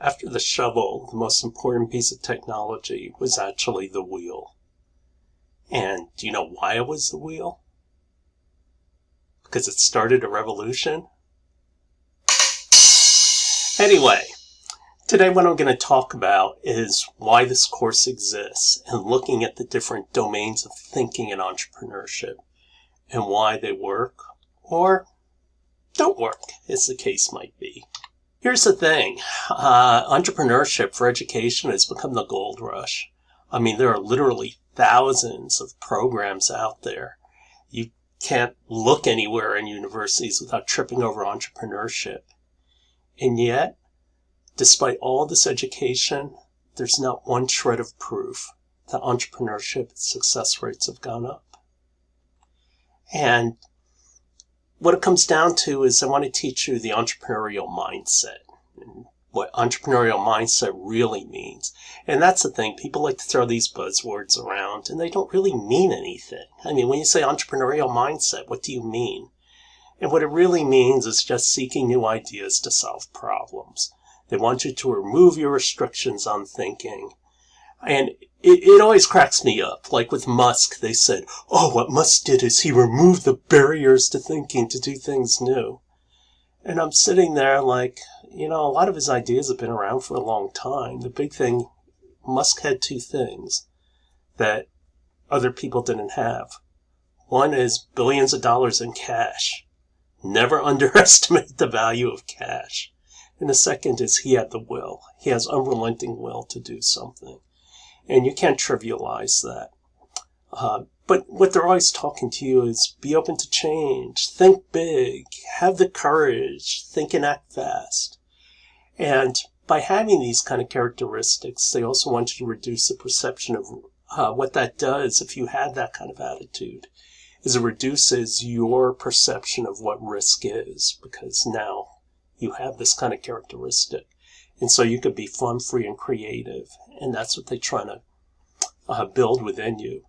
After the shovel, the most important piece of technology was actually the wheel. And do you know why it was the wheel? Because it started a revolution? Anyway, today what I'm going to talk about is why this course exists and looking at the different domains of thinking and entrepreneurship and why they work or don't work, as the case might be. Here's the thing, entrepreneurship for education has become the gold rush. I mean, there are literally thousands of programs out there. You can't look anywhere in universities without tripping over entrepreneurship. And yet, despite all this education, there's not one shred of proof that entrepreneurship success rates have gone up. And what it comes down to is I want to teach you the entrepreneurial mindset and what entrepreneurial mindset really means. And that's the thing. People like to throw these buzzwords around and they don't really mean anything. I mean, when you say entrepreneurial mindset, what do you mean? And what it really means is just seeking new ideas to solve problems. They want you to remove your restrictions on thinking. And it always cracks me up. Like with Musk, they said, oh, what Musk did is he removed the barriers to thinking to do things new. And I'm sitting there like, a lot of his ideas have been around for a long time. The big thing, Musk had two things that other people didn't have. One is billions of dollars in cash. Never underestimate the value of cash. And the second is he had the will. He has unrelenting will to do something. And you can't trivialize that. But what they're always talking to you is be open to change, think big, have the courage, think and act fast. And by having these kind of characteristics, they also want you to reduce the perception of what that does if you have that kind of attitude, is it reduces your perception of what risk is, because now you have this kind of characteristic. And so you could be fun, free, and creative. And that's what they're trying to build within you.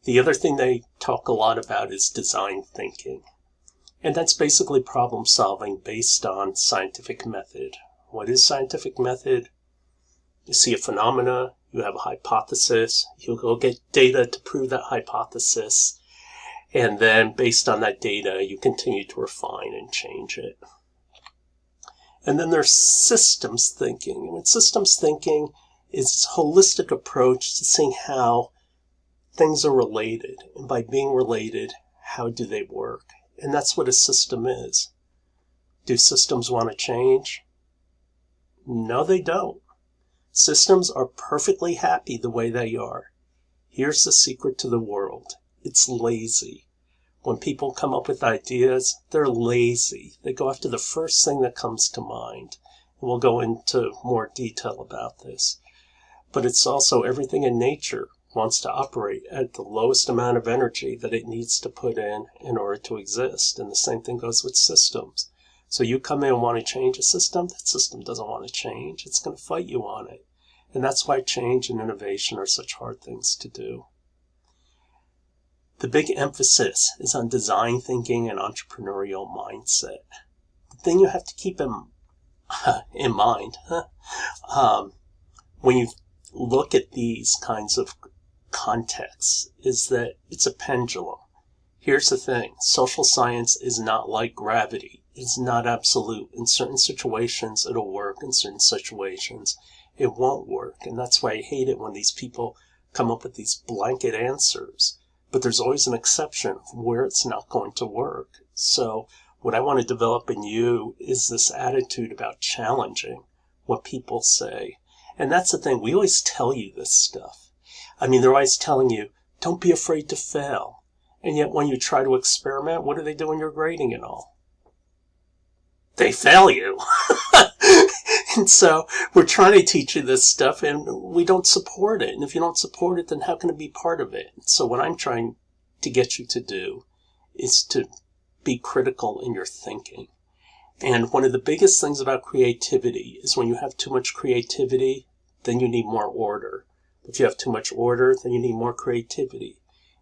The other thing they talk a lot about is design thinking. And that's basically problem solving based on scientific method. What is scientific method? You see a phenomena, you have a hypothesis, you go get data to prove that hypothesis, and then based on that data, you continue to refine and change it. And then there's systems thinking. And systems thinking is a holistic approach to seeing how things are related. And by being related, how do they work? And that's what a system is. Do systems want to change? No, they don't. Systems are perfectly happy the way they are. Here's the secret to the world. It's lazy. When people come up with ideas, they're lazy. They go after the first thing that comes to mind. And we'll go into more detail about this. But it's also everything in nature wants to operate at the lowest amount of energy that it needs to put in order to exist. And the same thing goes with systems. So you come in and want to change a system, that system doesn't want to change. It's going to fight you on it. And that's why change and innovation are such hard things to do. The big emphasis is on design thinking and entrepreneurial mindset. The thing you have to keep in mind when you look at these kinds of contexts is that it's a pendulum. Here's the thing. Social science is not like gravity. It's not absolute. In certain situations, it'll work. In certain situations, it won't work. And that's why I hate it when these people come up with these blanket answers. But there's always an exception of where it's not going to work. So what I want to develop in you is this attitude about challenging what people say. And that's the thing. We always tell you this stuff. I mean, they're always telling you, don't be afraid to fail. And yet when you try to experiment, what do they do when you're grading and all? They fail you. And so we're trying to teach you this stuff and we don't support it. And if you don't support it, then how can it be part of it? So what I'm trying to get you to do is to be critical in your thinking. And one of the biggest things about creativity is when you have too much creativity, then you need more order. If you have too much order, then you need more creativity.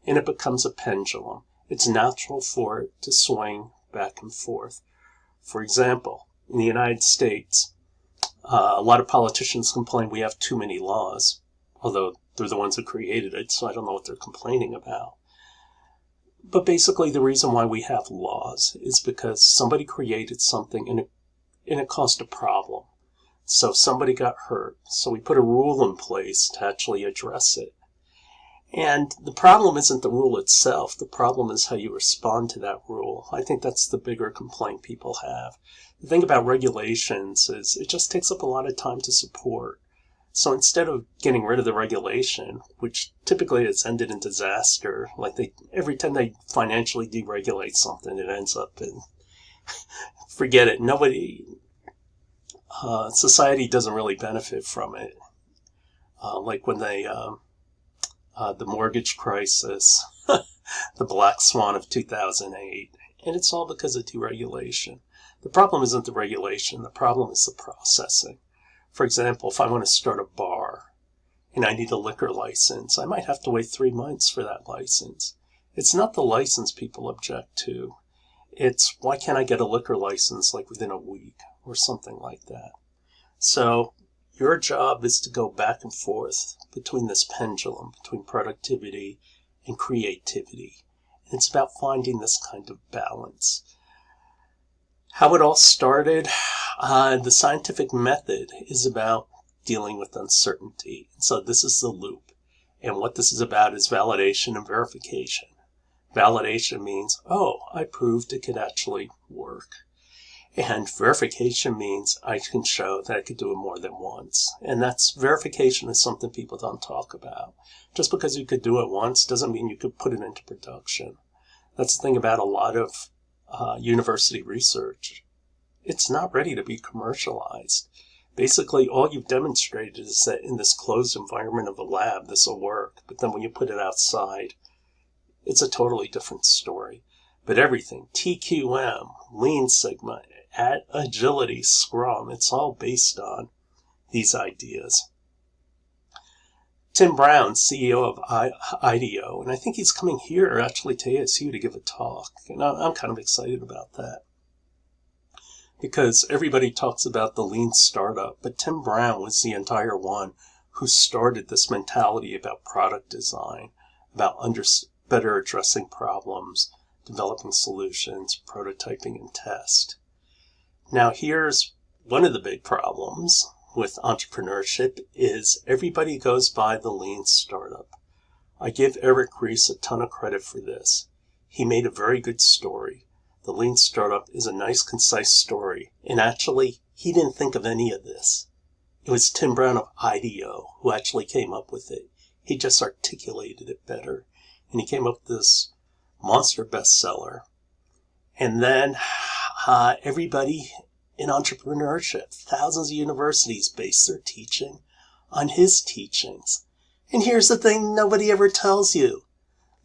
And it becomes a pendulum. It's natural for it to swing back and forth. For example, in the United States, A lot of politicians complain we have too many laws, although they're the ones who created it, so I don't know what they're complaining about. But basically the reason why we have laws is because somebody created something and it caused a problem. So somebody got hurt, so we put a rule in place to actually address it. And the problem isn't the rule itself, the problem is how you respond to that rule. I think that's the bigger complaint people have. The thing about regulations is it just takes up a lot of time to support. So instead of getting rid of the regulation, which typically has ended in disaster, like every time they financially deregulate something, it ends up in, forget it, society doesn't really benefit from it. Like when the mortgage crisis, the black swan of 2008, and it's all because of deregulation. The problem isn't the regulation, the problem is the processing. For example, if I want to start a bar and I need a liquor license, I might have to wait 3 months for that license. It's not the license people object to. It's why can't I get a liquor license like within a week or something like that. So your job is to go back and forth between this pendulum, between productivity and creativity. And it's about finding this kind of balance. How it all started, the scientific method is about dealing with uncertainty. So this is the loop. And what this is about is validation and verification. Validation means, oh, I proved it could actually work. And verification means I can show that I could do it more than once. And verification is something people don't talk about. Just because you could do it once doesn't mean you could put it into production. That's the thing about a lot of university research. It's not ready to be commercialized. Basically, all you've demonstrated is that in this closed environment of a lab, this will work. But then when you put it outside, it's a totally different story. But everything, TQM, Lean Sigma, Agility, Scrum, it's all based on these ideas. Tim Brown, CEO of IDEO, and I think he's coming here actually to ASU to give a talk. And I'm kind of excited about that. Because everybody talks about the lean startup, but Tim Brown was the entire one who started this mentality about product design, about better addressing problems, developing solutions, prototyping, and test. Now here's one of the big problems with entrepreneurship is everybody goes by the lean startup. I give Eric Ries a ton of credit for this. He made a very good story. The lean startup is a nice, concise story. And actually, he didn't think of any of this. It was Tim Brown of IDEO who actually came up with it. He just articulated it better. And he came up with this monster bestseller. And then everybody in entrepreneurship, thousands of universities base their teaching on his teachings. And here's the thing nobody ever tells you.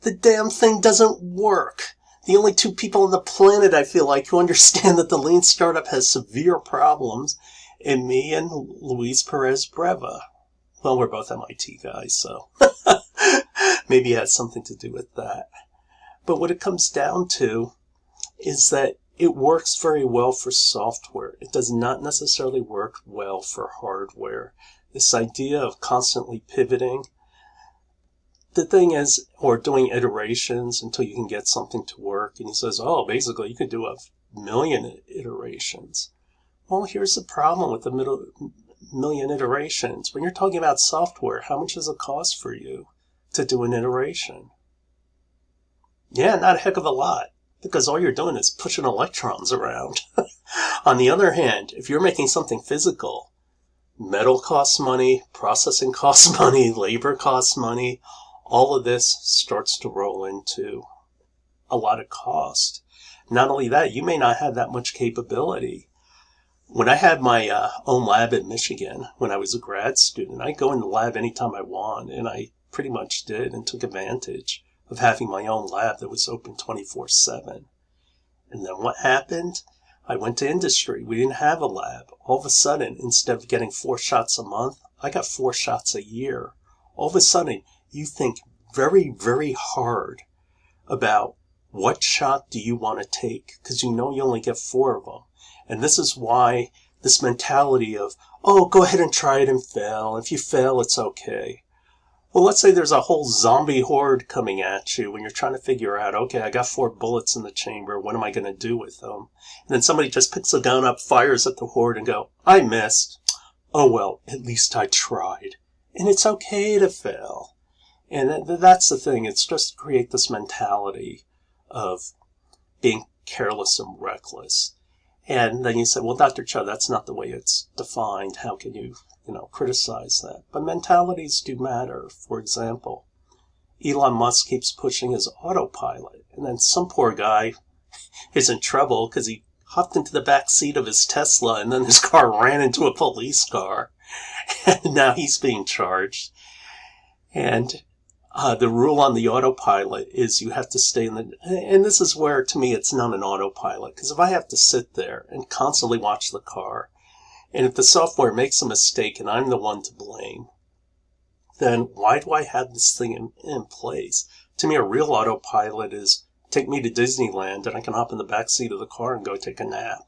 The damn thing doesn't work. The only two people on the planet, I feel like, who understand that the lean startup has severe problems are me and Luis Perez Breva. Well, we're both MIT guys, so maybe it has something to do with that. But what it comes down to is that it works very well for software. It does not necessarily work well for hardware. This idea of constantly pivoting, the thing is, or doing iterations until you can get something to work. And he says, oh, basically you could do 1,000,000 iterations. Well, here's the problem with the 1,000,000 iterations. When you're talking about software, how much does it cost for you to do an iteration? Yeah, not a heck of a lot. Because all you're doing is pushing electrons around. On the other hand, if you're making something physical, metal costs money, processing costs money, labor costs money, all of this starts to roll into a lot of cost. Not only that, you may not have that much capability. When I had my own lab in Michigan, when I was a grad student, I'd go in the lab anytime I want, and I pretty much did and took advantage of having my own lab that was open 24/7. And then what happened? I went to industry. We didn't have a lab. All of a sudden, instead of getting 4 shots a month, I got 4 shots a year. All of a sudden, you think very, very hard about what shot do you want to take, because you know you only get 4 of them. And this is why this mentality of, oh, go ahead and try it and fail. If you fail, it's okay. Well, let's say there's a whole zombie horde coming at you when you're trying to figure out, okay, I got 4 bullets in the chamber. What am I going to do with them? And then somebody just picks a gun up, fires at the horde, and go, I missed. Oh, well, at least I tried. And it's okay to fail. And that's the thing. It's just to create this mentality of being careless and reckless. And then you say, well, Dr. Cho, that's not the way it's defined. How can you, criticize that? But mentalities do matter. For example, Elon Musk keeps pushing his autopilot. And then some poor guy is in trouble because he hopped into the back seat of his Tesla and then his car ran into a police car. And now he's being charged. And the rule on the autopilot is you have to stay in the, and this is where, to me, it's not an autopilot. Because if I have to sit there and constantly watch the car, and if the software makes a mistake and I'm the one to blame, then why do I have this thing in place? To me, a real autopilot is take me to Disneyland and I can hop in the back seat of the car and go take a nap.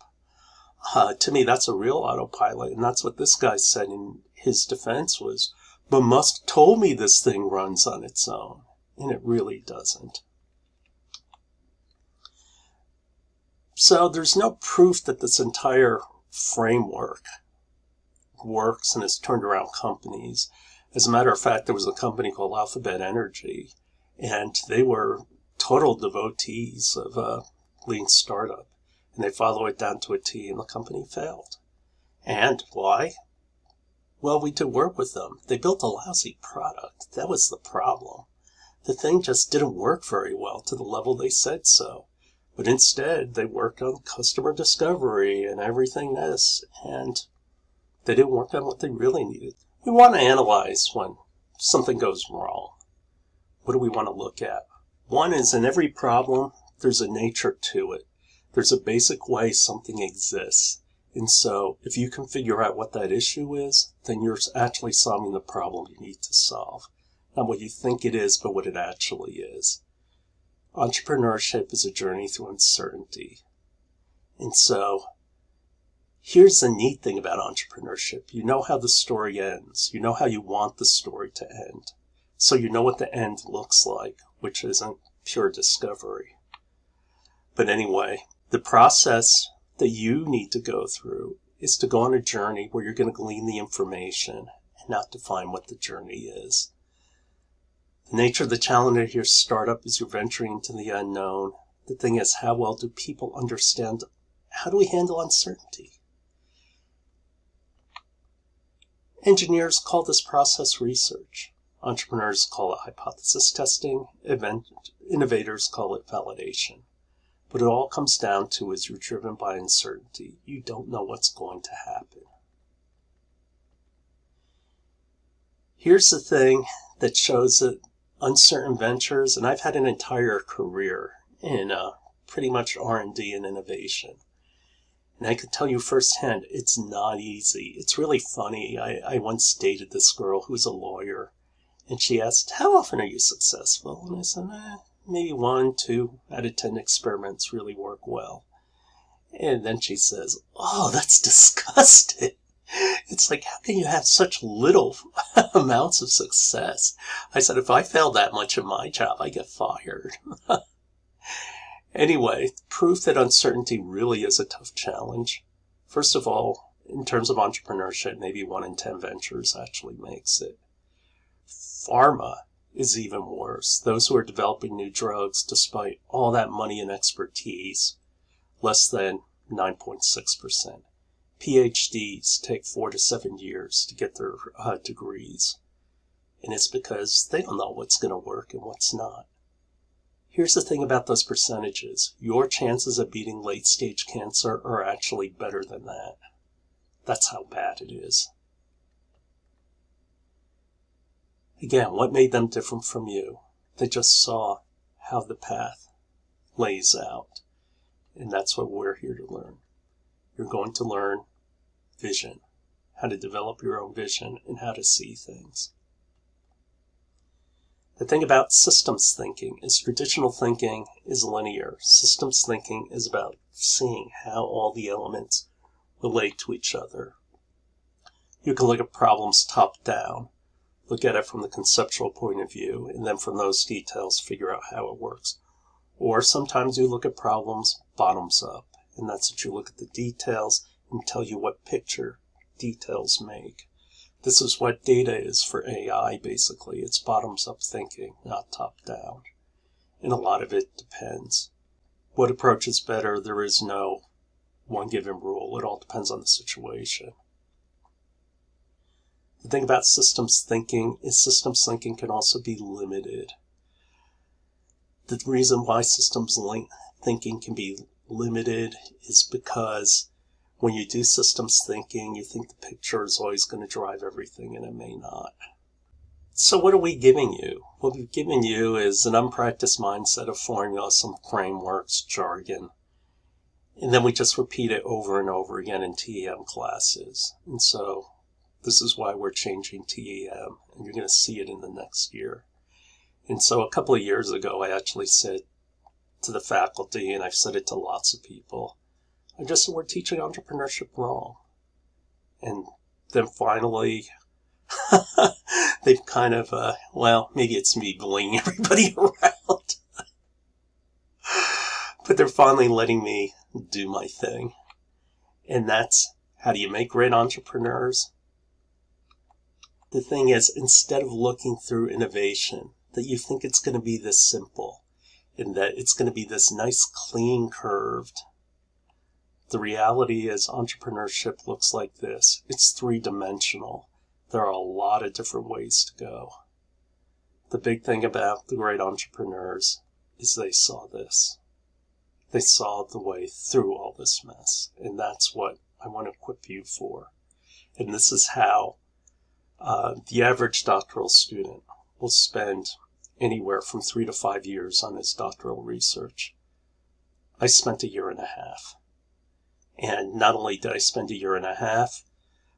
To me, that's a real autopilot. And that's what this guy said in his defense was, but Musk told me this thing runs on its own, and it really doesn't. So there's no proof that this entire framework works and has turned around companies. As a matter of fact, there was a company called Alphabet Energy, and they were total devotees of a lean startup, and they followed it down to a T, and the company failed. And why? Well, we did work with them. They built a lousy product. That was the problem. The thing just didn't work very well to the level they said so. But instead, they worked on customer discovery and everything else, and they didn't work on what they really needed. We want to analyze when something goes wrong. What do we want to look at? One is in every problem, there's a nature to it. There's a basic way something exists. And so if you can figure out what that issue is, then you're actually solving the problem you need to solve. Not what you think it is, but what it actually is. Entrepreneurship is a journey through uncertainty. And so here's the neat thing about entrepreneurship. You know how the story ends. You know how you want the story to end. So you know what the end looks like, which isn't pure discovery. But anyway, the process that you need to go through is to go on a journey where you're going to glean the information and not define what the journey is. The nature of the challenge of your startup is you're venturing into the unknown. The thing is, how well do people understand? How do we handle uncertainty? Engineers call this process research. Entrepreneurs call it hypothesis testing. Innovators call it validation. What it all comes down to is you're driven by uncertainty. You don't know what's going to happen. Here's the thing that shows that uncertain ventures, and I've had an entire career in pretty much R&D and innovation. And I can tell you firsthand, it's not easy. It's really funny. I once dated this girl who's a lawyer, and she asked, how often are you successful? And I said, maybe 1, 2 out of 10 experiments really work well. And then she says, oh, that's disgusting. It's like, how can you have such little amounts of success? I said, if I fail that much in my job, I get fired. Anyway, proof that uncertainty really is a tough challenge. First of all, in terms of entrepreneurship, maybe 1 in 10 ventures actually makes it. Pharma is even worse. Those who are developing new drugs, despite all that money and expertise, less than 9.6%. PhDs take 4 to 7 years to get their degrees. And it's because they don't know what's going to work and what's not. Here's the thing about those percentages. Your chances of beating late-stage cancer are actually better than that. That's how bad it is. Again, what made them different from you? They just saw how the path lays out. And that's what we're here to learn. You're going to learn vision, how to develop your own vision and how to see things. The thing about systems thinking is traditional thinking is linear. Systems thinking is about seeing how all the elements relate to each other. You can look at problems top down, look at it from the conceptual point of view, and then from those details figure out how it works. Or sometimes you look at problems bottoms up, and that's what you look at the details and tell you what picture details make. This is what data is for AI, basically. It's bottoms up thinking, not top down. And a lot of it depends. What approach is better? There is no one given rule. It all depends on the situation. The thing about systems thinking is systems thinking can also be limited. The reason why systems thinking can be limited is because when you do systems thinking, you think the picture is always going to drive everything, and it may not. So what are we giving you? What we've given you is an unpracticed mindset of formulas, some frameworks, jargon, and then we just repeat it over and over again in TEM classes. And so this is why we're changing TEM, and you're going to see it in the next year. And so a couple of years ago, I actually said to the faculty, and I've said it to lots of people, I just said we're teaching entrepreneurship wrong. And then finally, they've kind of, well, maybe it's me bullying everybody around. But they're finally letting me do my thing. And that's, how do you make great entrepreneurs? The thing is, instead of looking through innovation, that you think it's going to be this simple, and that it's going to be this nice, clean curved. The reality is entrepreneurship looks like this. It's three-dimensional. There are a lot of different ways to go. The big thing about the great entrepreneurs is they saw this. They saw the way through all this mess, and that's what I want to equip you for. And this is how the average doctoral student will spend anywhere from 3 to 5 years on his doctoral research. I spent 1.5 years. And not only did I spend 1.5 years,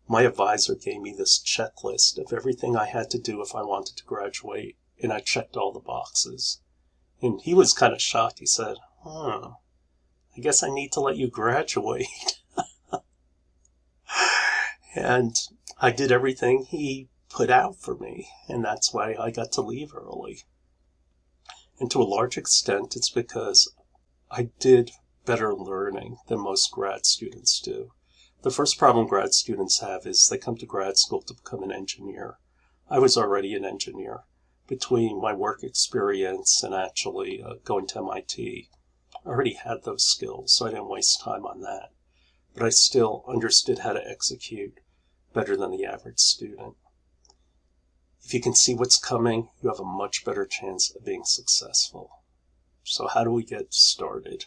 my advisor gave me this checklist of everything I had to do if I wanted to graduate, and I checked all the boxes. And he was kind of shocked. He said, I guess I need to let you graduate. And I did everything he put out for me, and that's why I got to leave early. And to a large extent, it's because I did better learning than most grad students do. The first problem grad students have is they come to grad school to become an engineer. I was already an engineer. Between my work experience and actually going to MIT, I already had those skills, so I didn't waste time on that. But I still understood how to execute better than the average student. If you can see what's coming, you have a much better chance of being successful. So how do we get started?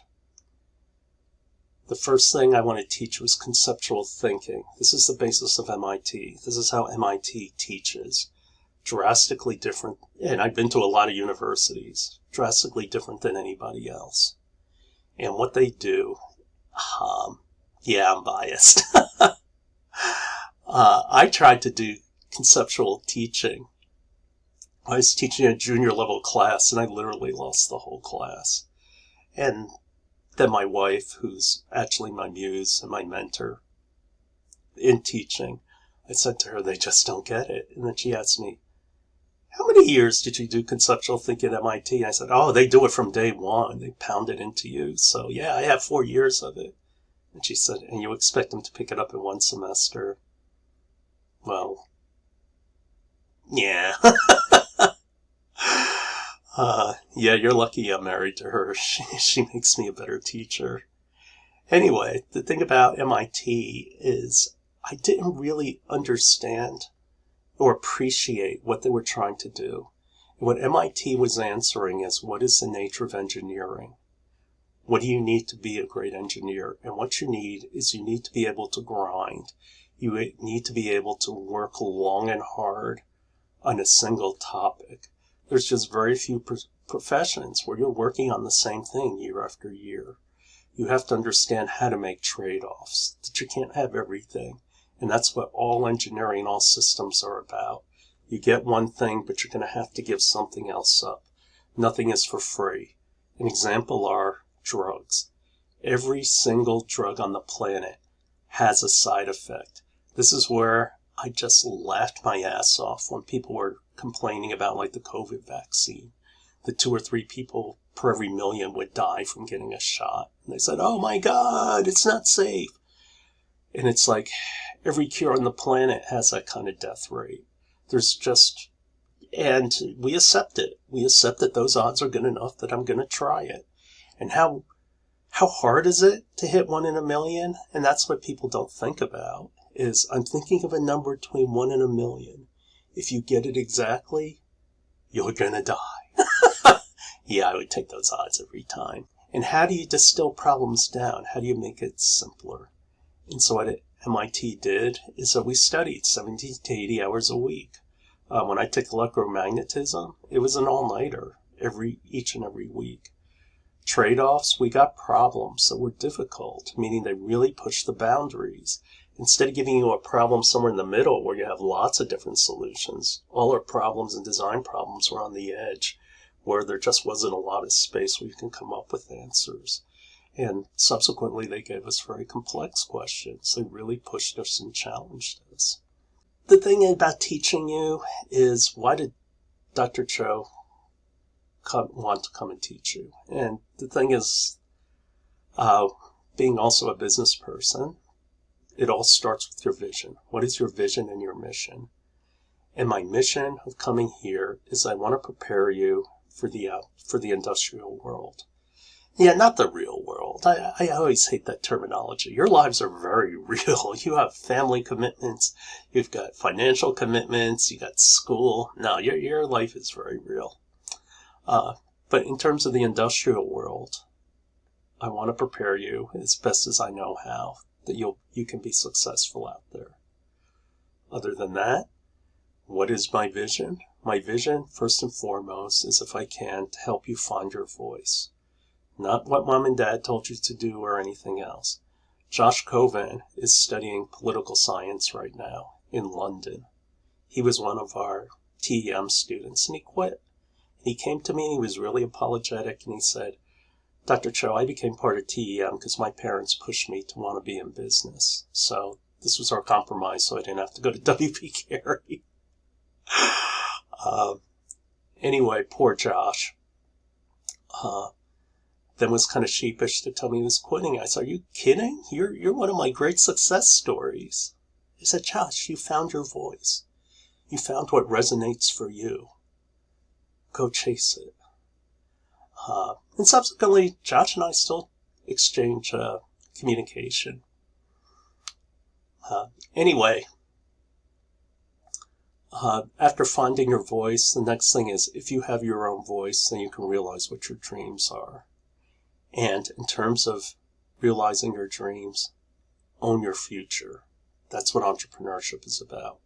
The first thing I want to teach you is conceptual thinking. This is the basis of MIT. This is how MIT teaches. Drastically different, and I've been to a lot of universities, drastically different than anybody else. And what they do, yeah, I'm biased. I tried to do conceptual teaching. I was teaching a junior level class, and I literally lost the whole class. And then my wife, who's actually my muse and my mentor in teaching, I said to her, they just don't get it. And then she asked me, how many years did you do conceptual thinking at MIT? I said, they do it from day one. They pound it into you. So yeah, I have 4 years of it. And she said, and you expect them to pick it up in 1 semester? Well, yeah. Yeah, you're lucky I'm married to her. She makes me a better teacher. Anyway, the thing about MIT is I didn't really understand or appreciate what they were trying to do. And what MIT was answering is, what is the nature of engineering? What do you need to be a great engineer? And what you need is you need to be able to grind. You need to be able to work long and hard on a single topic. There's just very few professions where you're working on the same thing year after year. You have to understand how to make trade-offs, that you can't have everything. And that's what all engineering, all systems are about. You get one thing, but you're going to have to give something else up. Nothing is for free. An example are drugs. Every single drug on the planet has a side effect. This is where I just laughed my ass off when people were complaining about like the COVID vaccine. The 2 or 3 people per every million would die from getting a shot. And they said, oh my God, it's not safe. And it's like every cure on the planet has that kind of death rate. And we accept it. We accept that those odds are good enough that I'm going to try it. And how hard is it to hit 1 in a million? And that's what people don't think about, is I'm thinking of a number between 1 and a million. If you get it exactly, you're going to die. Yeah, I would take those odds every time. And how do you distill problems down? How do you make it simpler? And so what MIT did is that we studied 70 to 80 hours a week. When I took electromagnetism, it was an all-nighter each and every week. Trade-offs, we got problems that were difficult, meaning they really pushed the boundaries. Instead of giving you a problem somewhere in the middle where you have lots of different solutions, all our problems and design problems were on the edge, where there just wasn't a lot of space where you can come up with answers. And subsequently, they gave us very complex questions. They really pushed us and challenged us. The thing about teaching you is, why did Dr. Cho want to come and teach you? And the thing is, being also a business person, it all starts with your vision. What is your vision and your mission? And my mission of coming here is I want to prepare you for the industrial world. Yeah, not the real world. I always hate that terminology. Your lives are very real. You have family commitments. You've got financial commitments. You got school. No, your life is very real. But in terms of the industrial world, I want to prepare you as best as I know how that you can be successful out there. Other than that, what is my vision? My vision, first and foremost, is if I can, to help you find your voice. Not what mom and dad told you to do or anything else. Josh Coven is studying political science right now in London. He was one of our TEM students and he quit. He came to me and he was really apologetic and he said, Dr. Cho, I became part of TEM because my parents pushed me to want to be in business. So this was our compromise so I didn't have to go to WP Carey. Anyway, poor Josh. Then was kind of sheepish to tell me he was quitting. I said, are you kidding? You're one of my great success stories. He said, Josh, you found your voice. You found what resonates for you. Go chase it. And subsequently, Josh and I still exchange communication. Anyway, after finding your voice, the next thing is, if you have your own voice, then you can realize what your dreams are. And in terms of realizing your dreams, own your future. That's what entrepreneurship is about.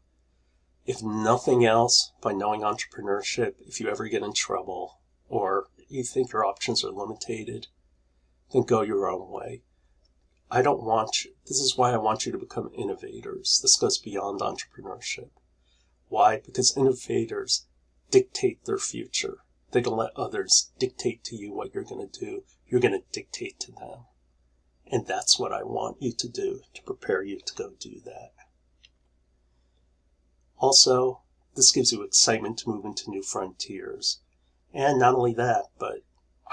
If nothing else, by knowing entrepreneurship, if you ever get in trouble or you think your options are limited, then go your own way. This is why I want you to become innovators. This goes beyond entrepreneurship. Why? Because innovators dictate their future. They don't let others dictate to you what you're going to do. You're going to dictate to them. And that's what I want you to do, to prepare you to go do that. Also, this gives you excitement to move into new frontiers. And not only that, but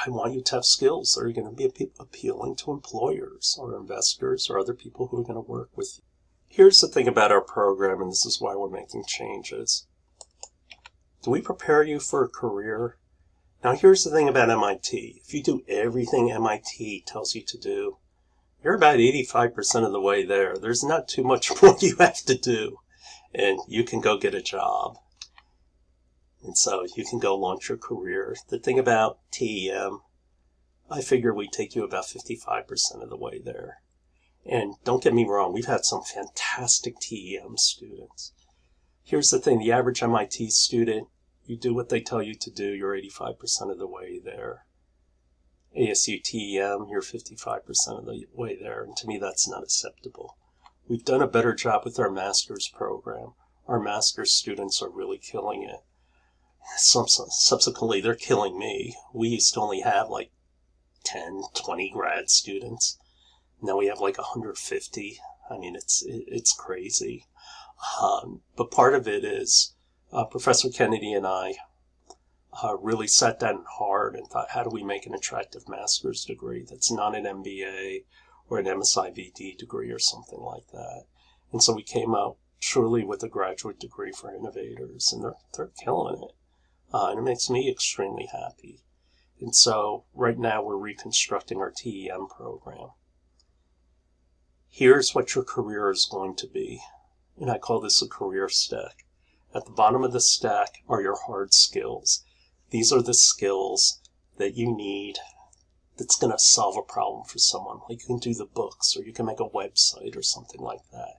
I want you to have skills that are going to be appealing to employers or investors or other people who are going to work with you. Here's the thing about our program, and this is why we're making changes. Do we prepare you for a career? Now, here's the thing about MIT. If you do everything MIT tells you to do, you're about 85% of the way there. There's not too much more you have to do, and you can go get a job. And so you can go launch your career. The thing about TEM, I figure we take you about 55% of the way there. And don't get me wrong, we've had some fantastic TEM students. Here's the thing, the average MIT student, you do what they tell you to do, you're 85% of the way there. ASU TEM, you're 55% of the way there, and to me that's not acceptable. We've done a better job with our master's program. Our master's students are really killing it. Subsequently, they're killing me. We used to only have like 10, 20 grad students. Now we have like 150. I mean, it's crazy. But part of it is Professor Kennedy and I really sat down hard and thought, how do we make an attractive master's degree that's not an MBA or an MSIVD degree or something like that? And so we came out truly with a graduate degree for innovators, and they're killing it. And it makes me extremely happy. And so right now we're reconstructing our TEM program. Here's what your career is going to be. And I call this a career stack. At the bottom of the stack are your hard skills. These are the skills that you need that's going to solve a problem for someone. Like you can do the books, or you can make a website or something like that.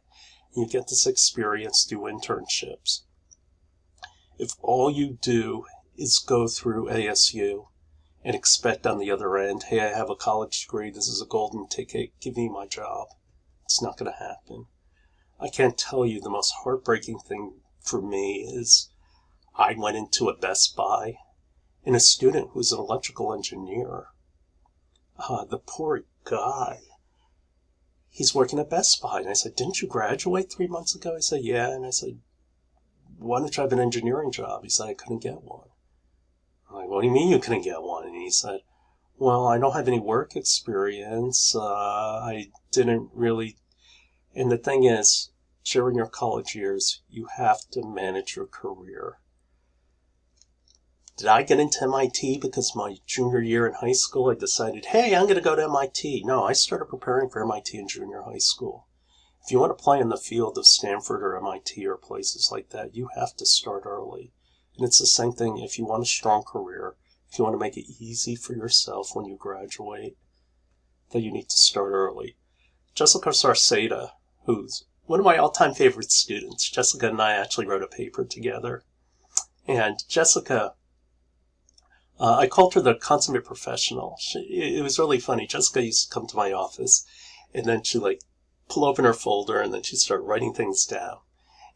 And you get this experience through internships. If all you do is go through ASU and expect on the other end, hey, I have a college degree, this is a golden ticket, give me my job, it's not going to happen. I can't tell you the most heartbreaking thing for me is I went into a Best Buy, and a student who's an electrical engineer, the poor guy, he's working at Best Buy. And I said, didn't you graduate 3 months ago? He said, yeah. And I said, why don't you have an engineering job? He said, I couldn't get one. I'm like, what do you mean you couldn't get one? And he said, well, I don't have any work experience. I didn't really. And the thing is, during your college years, you have to manage your career. Did I get into MIT because my junior year in high school I decided, hey, I'm going to go to MIT? No, I started preparing for MIT in junior high school. If you want to play in the field of Stanford or MIT or places like that, you have to start early. And it's the same thing if you want a strong career, if you want to make it easy for yourself when you graduate, that you need to start early. Jessica Sarceda, who's one of my all-time favorite students, Jessica and I actually wrote a paper together. And Jessica, I called her the consummate professional. It was really funny. Jessica used to come to my office, and then she'd pull open her folder, and then she'd start writing things down.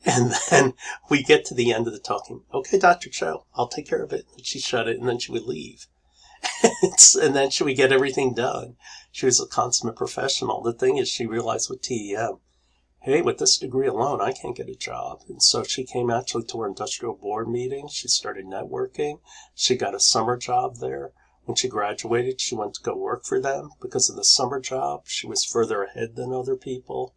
And then we get to the end of the talking. Okay, Dr. Cho, I'll take care of it. And she'd shut it, and then she would leave. And then she would get everything done. She was a consummate professional. The thing is, she realized with TEM, hey, with this degree alone, I can't get a job. And so she came actually to our industrial board meeting. She started networking. She got a summer job there. When she graduated, she went to go work for them. Because of the summer job, she was further ahead than other people.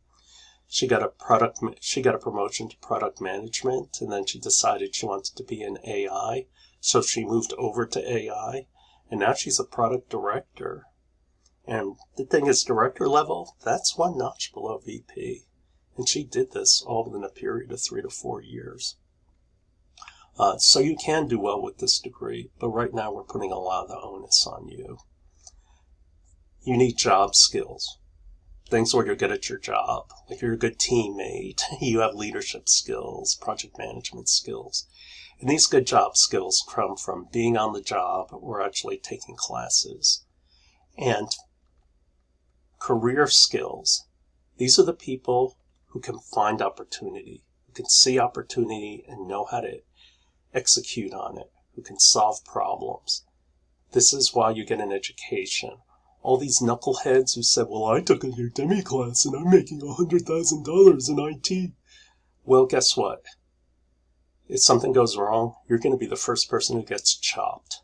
She got a promotion to product management, and then she decided she wanted to be in AI. So she moved over to AI, and now she's a product director. And the thing is, director level, that's one notch below VP. And she did this all within a period of 3 to 4 years. So you can do well with this degree, but right now we're putting a lot of the onus on you. You need job skills. Things where you're good at your job. Like you're a good teammate. You have leadership skills, project management skills. And these good job skills come from being on the job or actually taking classes. And career skills. These are the people who can find opportunity, who can see opportunity and know how to execute on it, who can solve problems. This is why you get an education. All these knuckleheads who said, well, I took a Udemy class and I'm making $100,000 in IT. Well, guess what? If something goes wrong, you're going to be the first person who gets chopped.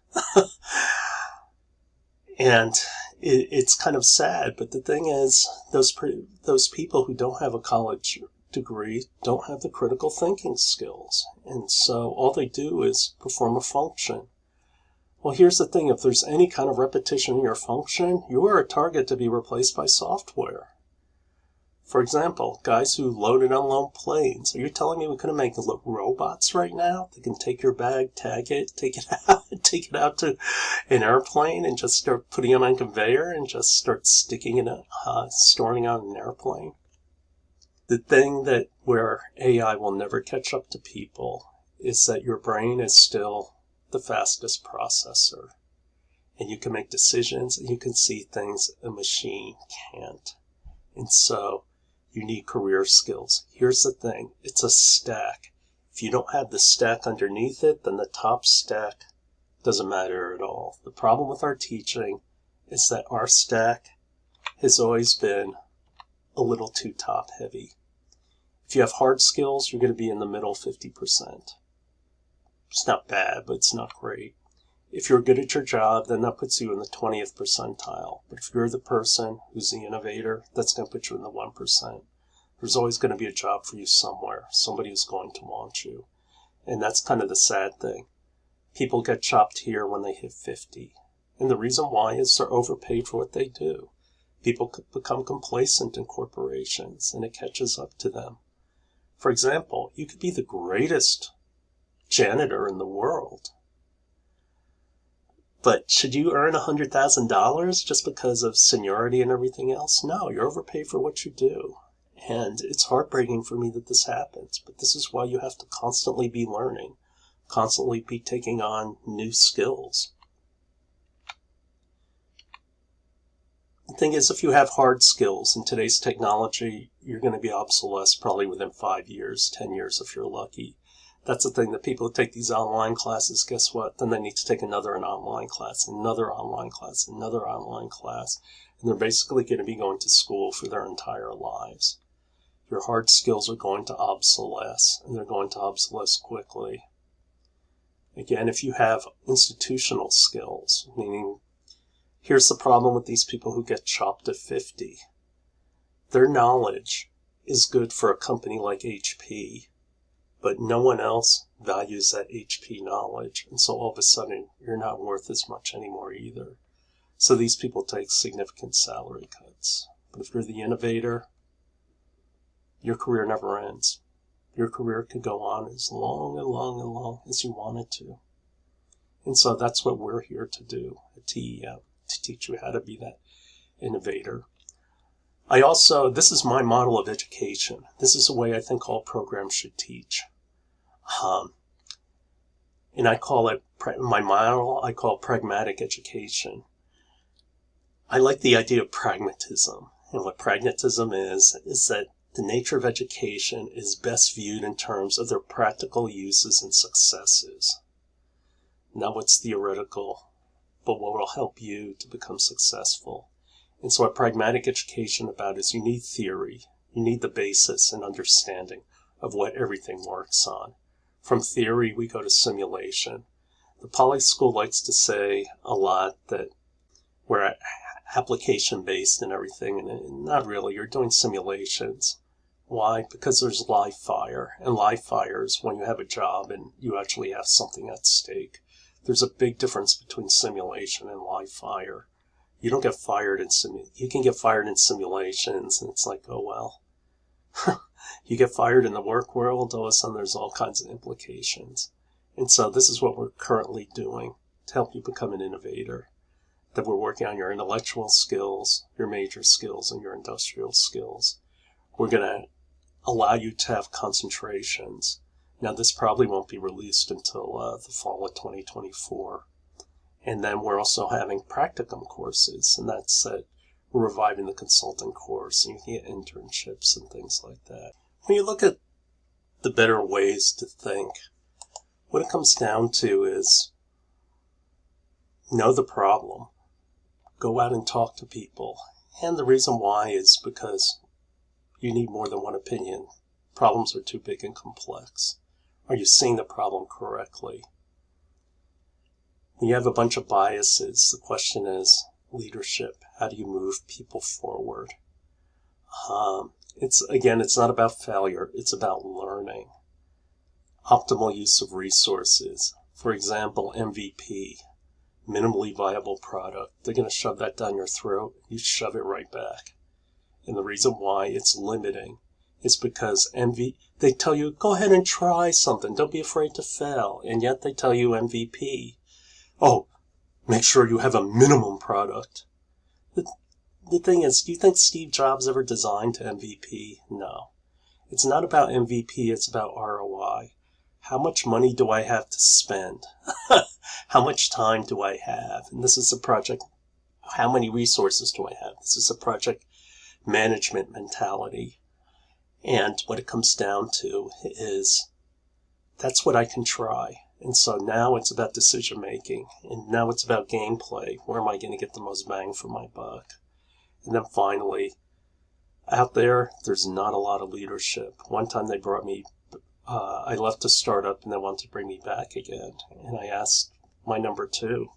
And it's kind of sad, but the thing is, those people who don't have a college degree don't have the critical thinking skills. And so all they do is perform a function. Well, here's the thing. If there's any kind of repetition in your function, you are a target to be replaced by software. For example, guys who load and unload planes. Are you telling me we couldn't make robots right now that can take your bag, tag it, take it out to an airplane and just start putting it on a conveyor and just start sticking it, storing on an airplane? The thing that where AI will never catch up to people is that your brain is still the fastest processor. And you can make decisions and you can see things a machine can't. And so you need career skills. Here's the thing. It's a stack. If you don't have the stack underneath it, then the top stack doesn't matter at all. The problem with our teaching is that our stack has always been a little too top heavy. If you have hard skills, you're going to be in the middle 50%. It's not bad, but it's not great. If you're good at your job, then that puts you in the 20th percentile. But if you're the person who's the innovator, that's going to put you in the 1%. There's always going to be a job for you somewhere. Somebody who's going to want you. And that's kind of the sad thing. People get chopped here when they hit 50. And the reason why is they're overpaid for what they do. People become complacent in corporations, and it catches up to them. For example, you could be the greatest janitor in the world, but should you earn $100,000 just because of seniority and everything else? No, you're overpaid for what you do. And it's heartbreaking for me that this happens, but this is why you have to constantly be learning, constantly be taking on new skills. The thing is, if you have hard skills in today's technology, you're going to be obsolete probably within 5 years, 10 years if you're lucky. That's the thing, that people who take these online classes, guess what? Then they need to take another online class, another online class, another online class. And they're basically going to be going to school for their entire lives. Your hard skills are going to obsolesce, and they're going to obsolesce quickly. Again, if you have institutional skills, meaning, here's the problem with these people who get chopped at 50. Their knowledge is good for a company like HP, but no one else values that HP knowledge. And so all of a sudden, you're not worth as much anymore either. So these people take significant salary cuts. But if you're the innovator, your career never ends. Your career could go on as long and long and long as you want it to. And so that's what we're here to do at TEM, to teach you how to be that innovator. This is my model of education. This is the way I think all programs should teach. And I call it, my model, I call pragmatic education. I like the idea of pragmatism. And what pragmatism is that the nature of education is best viewed in terms of their practical uses and successes. Not what's theoretical, but what will help you to become successful. And so what pragmatic education about is you need theory. You need the basis and understanding of what everything works on. From theory, we go to simulation. The Poly School likes to say a lot that we're application-based and everything, and not really. You're doing simulations. Why? Because there's live fire, and live fire is when you have a job and you actually have something at stake. There's a big difference between simulation and live fire. You don't get fired in you can get fired in simulations, and it's like, oh well. You get fired in the work world, all of a sudden there's all kinds of implications. And so this is what we're currently doing to help you become an innovator. That we're working on your intellectual skills, your major skills, and your industrial skills. We're going to allow you to have concentrations. Now, this probably won't be released until the fall of 2024. And then we're also having practicum courses, and that's we're reviving the consultant course, and you can get internships and things like that. When you look at the better ways to think, what it comes down to is know the problem. Go out and talk to people. And the reason why is because you need more than one opinion. Problems are too big and complex. Are you seeing the problem correctly? When you have a bunch of biases, the question is leadership. How do you move people forward? It's not about failure. It's about learning. Optimal use of resources. For example, MVP, minimally viable product. They're going to shove that down your throat. You shove it right back. And the reason why it's limiting is because they tell you, go ahead and try something. Don't be afraid to fail. And yet they tell you MVP. Oh, make sure you have a minimum product. The thing is, do you think Steve Jobs ever designed to MVP? No. It's not about MVP, it's about ROI. How much money do I have to spend? How much time do I have? And this is a project, how many resources do I have? This is a project management mentality. And what it comes down to is, that's what I can try. And so now it's about decision making. And now it's about gameplay. Where am I going to get the most bang for my buck? And then finally, Out there, there's not a lot of leadership. One time they brought me, I left a startup and they wanted to bring me back again. And I asked my number two,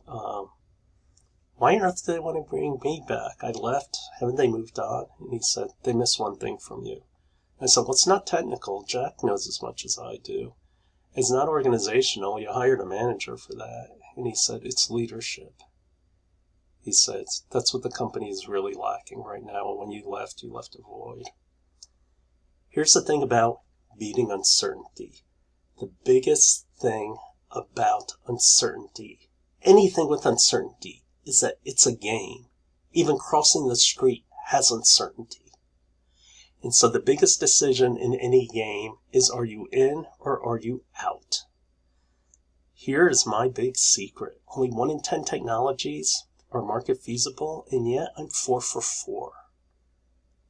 why on earth do they want to bring me back? I left. Haven't they moved on? And he said, they miss one thing from you. I said, well, it's not technical. Jack knows as much as I do. It's not organizational. You hired a manager for that. And he said, it's leadership. He said, that's what the company is really lacking right now. And when you left a void. Here's the thing about beating uncertainty. The biggest thing about uncertainty, anything with uncertainty, is that it's a game. Even crossing the street has uncertainty. And so the biggest decision in any game is, are you in or are you out? Here is my big secret. Only 1 in 10 technologies are market feasible, and yet I'm 4 for 4.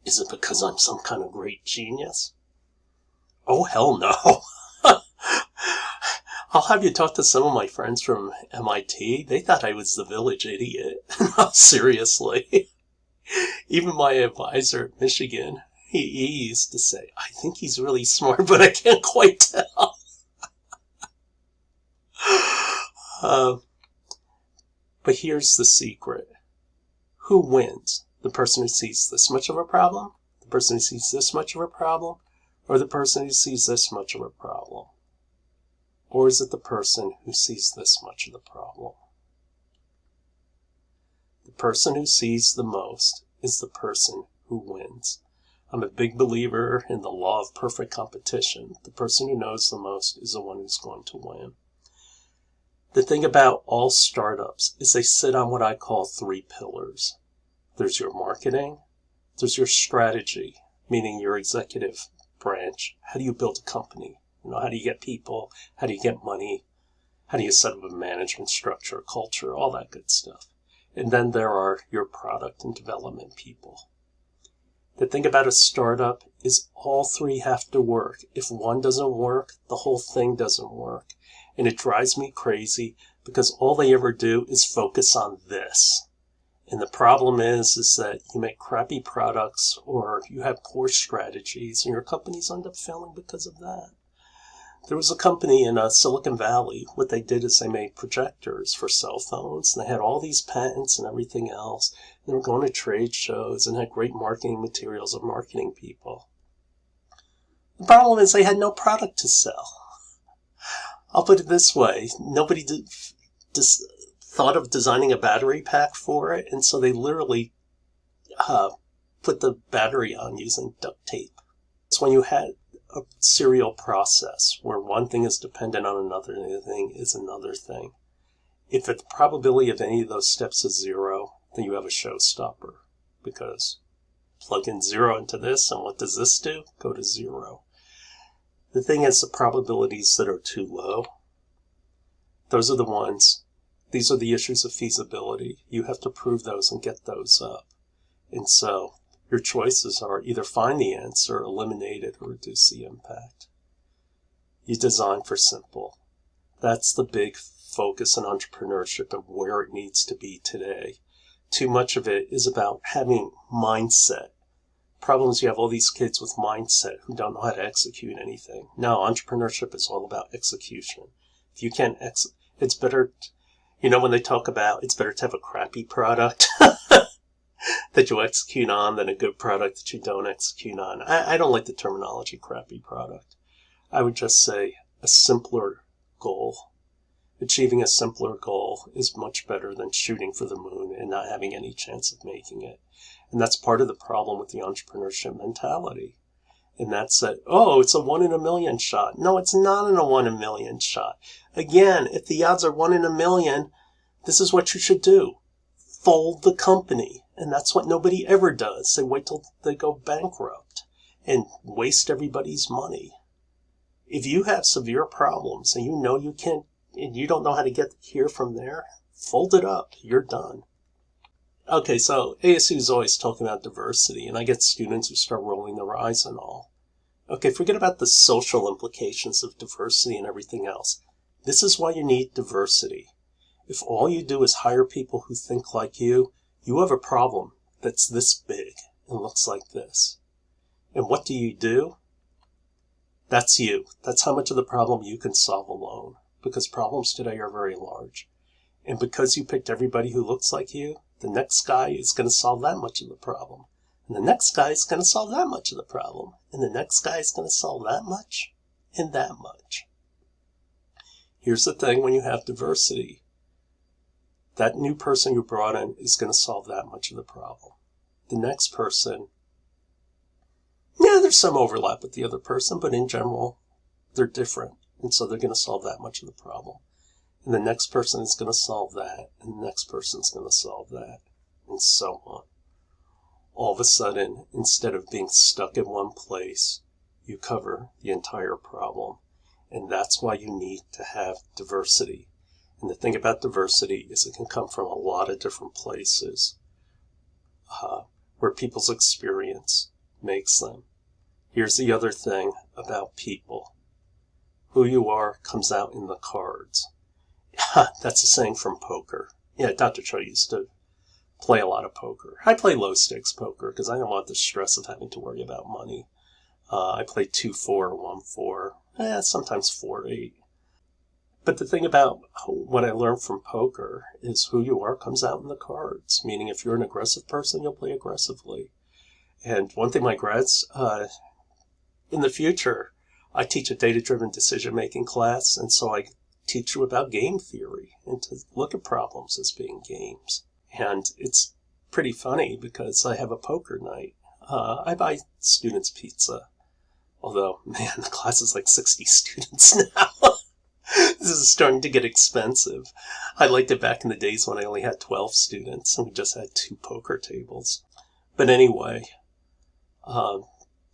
Is it because I'm some kind of great genius? Oh, hell no. I'll have you talk to some of my friends from MIT. They thought I was the village idiot. No, seriously. Even my advisor at Michigan, he used to say, I think he's really smart, but I can't quite tell. But here's the secret. Who wins? The person who sees this much of a problem? The person who sees this much of a problem? Or the person who sees this much of a problem? Or is it the person who sees this much of the problem? The person who sees the most is the person who wins. I'm a big believer in the law of perfect competition. The person who knows the most is the one who's going to win. The thing about all startups is they sit on what I call 3 pillars. There's your marketing, there's your strategy, meaning your executive branch. How do you build a company? How do you get people? How do you get money? How do you set up a management structure, culture, all that good stuff? And then there are your product and development people. The thing about a startup is all 3 have to work. If one doesn't work, the whole thing doesn't work. And it drives me crazy because all they ever do is focus on this. And the problem is that you make crappy products or you have poor strategies and your companies end up failing because of that. There was a company in Silicon Valley. What they did is they made projectors for cell phones. And they had all these patents and everything else. They were going to trade shows and had great marketing materials of marketing people. The problem is they had no product to sell. I'll put it this way. Nobody thought of designing a battery pack for it. And so they literally put the battery on using duct tape. It's when you had a serial process where one thing is dependent on another and the other thing is another thing. If the probability of any of those steps is 0, then you have a showstopper because plug in 0 into this and what does this do? Go to 0. The thing is the probabilities that are too low, those are the ones, these are the issues of feasibility. You have to prove those and get those up. And so your choices are either find the answer, eliminate it, or reduce the impact. You design for simple. That's the big focus in entrepreneurship and where it needs to be today. Too much of it is about having mindset. Problems, you have all these kids with mindset who don't know how to execute anything. No, entrepreneurship is all about execution. If you can't it's better, when they talk about it's better to have a crappy product that you execute on than a good product that you don't execute on. I don't like the terminology crappy product. I would just say a simpler goal. Achieving a simpler goal is much better than shooting for the moon and not having any chance of making it. And that's part of the problem with the entrepreneurship mentality. And that's that, it's a 1 in a million shot. No, it's not a 1 in a million shot. Again, if the odds are 1 in a million, this is what you should do. Fold the company. And that's what nobody ever does. They wait till they go bankrupt and waste everybody's money. If you have severe problems and you can't, and you don't know how to get here from there, fold it up. You're done. Okay, so ASU is always talking about diversity, and I get students who start rolling their eyes and all. Okay, forget about the social implications of diversity and everything else. This is why you need diversity. If all you do is hire people who think like you have a problem that's this big. and looks like this. And what do? That's you. That's how much of the problem you can solve alone, because problems today are very large. And because you picked everybody who looks like you, the next guy is going to solve that much of the problem. And the next guy is going to solve that much of the problem. And the next guy is going to solve that much and that much. Here's the thing when you have diversity. That new person you brought in is going to solve that much of the problem. The next person, yeah, there's some overlap with the other person, but in general, they're different. And so they're going to solve that much of the problem. And the next person is going to solve that. And the next person is going to solve that. And so on. All of a sudden, instead of being stuck in one place, you cover the entire problem. And that's why you need to have diversity. And the thing about diversity is it can come from a lot of different places where people's experience makes them. Here's the other thing about people. Who you are comes out in the cards. That's a saying from poker. Yeah, Dr. Cho used to play a lot of poker. I play low-stakes poker because I don't want the stress of having to worry about money. I play 2-4, 1-4, sometimes 4-8. But the thing about what I learned from poker is who you are comes out in the cards. Meaning if you're an aggressive person, you'll play aggressively. And one thing my grads, in the future, I teach a data-driven decision-making class, and so I teach you about game theory and to look at problems as being games. And it's pretty funny because I have a poker night. I buy students pizza. Although, man, the class is like 60 students now. This is starting to get expensive. I liked it back in the days when I only had 12 students and we just had 2 poker tables. But anyway,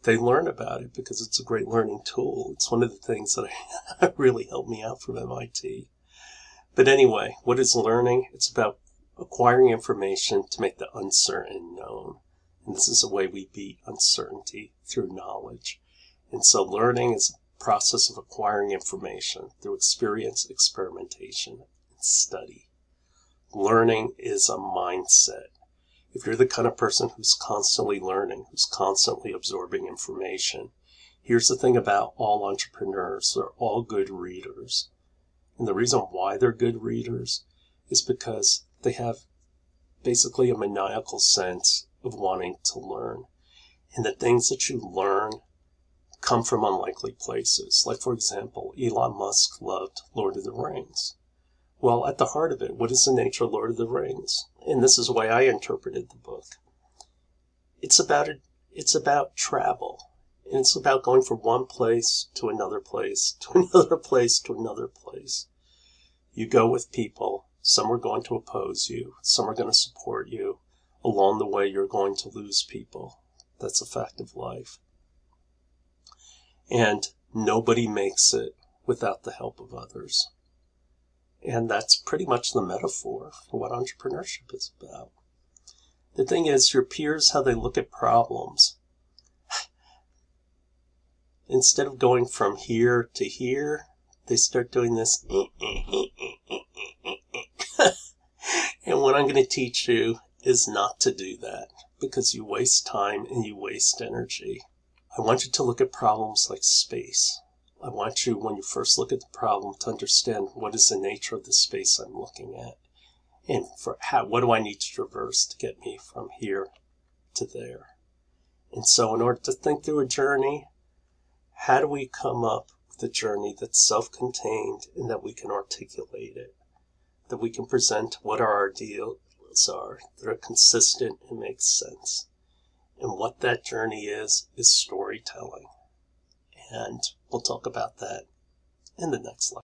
they learn about it because it's a great learning tool. It's one of the things that really helped me out from MIT. But anyway, what is learning? It's about acquiring information to make the uncertain known. And this is a way we beat uncertainty through knowledge. And so learning is a process of acquiring information through experience, experimentation, and study. Learning is a mindset. If you're the kind of person who's constantly learning, who's constantly absorbing information, here's the thing about all entrepreneurs. They're all good readers. And the reason why they're good readers is because they have basically a maniacal sense of wanting to learn. And the things that you learn come from unlikely places. Like, for example, Elon Musk loved Lord of the Rings. Well, at the heart of it, what is the nature of Lord of the Rings? And this is the way I interpreted the book. It's about travel. And it's about going from one place to another place, to another place, to another place. You go with people. Some are going to oppose you. Some are going to support you. Along the way, you're going to lose people. That's a fact of life. And nobody makes it without the help of others. And that's pretty much the metaphor for what entrepreneurship is about. The thing is, your peers, how they look at problems, instead of going from here to here, they start doing this. And what I'm going to teach you is not to do that, because you waste time and you waste energy. I want you to look at problems like space. I want you, when you first look at the problem, to understand what is the nature of the space I'm looking at. And what do I need to traverse to get me from here to there? And so in order to think through a journey, how do we come up with a journey that's self-contained and that we can articulate it? That we can present what our ideals are, that are consistent and make sense. And what that journey is storytelling. And we'll talk about that in the next lecture.